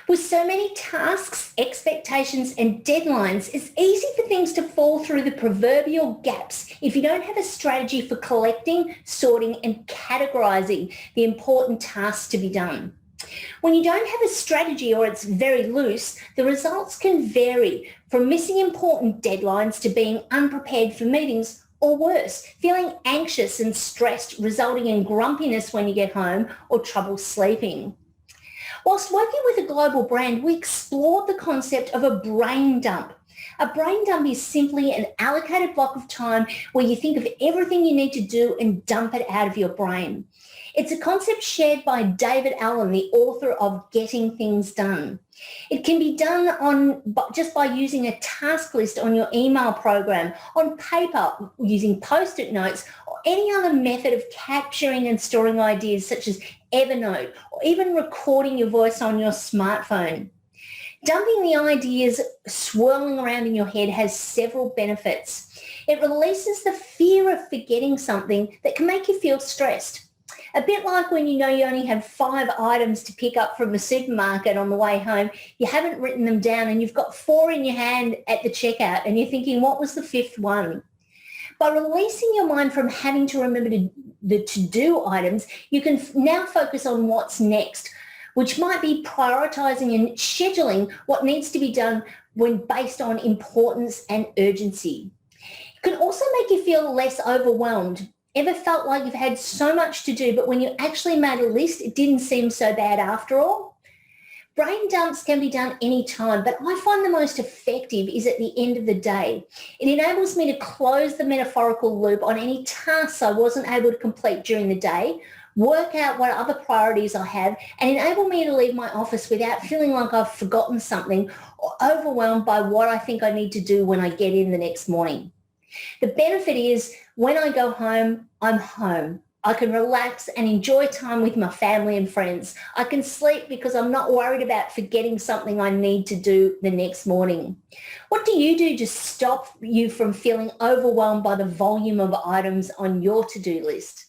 With so many tasks, expectations, and deadlines, it's easy for things to fall through the proverbial gaps if you don't have a strategy for collecting, sorting, and categorizing the important tasks to be done. When you don't have a strategy or it's very loose, the results can vary from missing important deadlines to being unprepared for meetings, or worse, feeling anxious and stressed, resulting in grumpiness when you get home or trouble sleeping. Whilst working with a global brand, we explored the concept of a brain dump. A brain dump is simply an allocated block of time where you think of everything you need to do and dump it out of your brain. It's a concept shared by David Allen, the author of Getting Things Done. It can be done just by using a task list on your email program, on paper, using post-it notes, or any other method of capturing and storing ideas such as Evernote, or even recording your voice on your smartphone. Dumping the ideas swirling around in your head has several benefits. It releases the fear of forgetting something that can make you feel stressed. A bit like when you know you only have 5 items to pick up from the supermarket on the way home, you haven't written them down and you've got 4 in your hand at the checkout and you're thinking, what was the 5th one? By releasing your mind from having to remember the to-do items, you can now focus on what's next, which might be prioritizing and scheduling what needs to be done when based on importance and urgency. It can also make you feel less overwhelmed. Ever felt like you've had so much to do, but when you actually made a list, it didn't seem so bad after all? Brain dumps can be done anytime, but I find the most effective is at the end of the day. It enables me to close the metaphorical loop on any tasks I wasn't able to complete during the day, work out what other priorities I have, and enable me to leave my office without feeling like I've forgotten something or overwhelmed by what I think I need to do when I get in the next morning. The benefit is when I go home, I'm home. I can relax and enjoy time with my family and friends. I can sleep because I'm not worried about forgetting something I need to do the next morning. What do you do to stop you from feeling overwhelmed by the volume of items on your to-do list?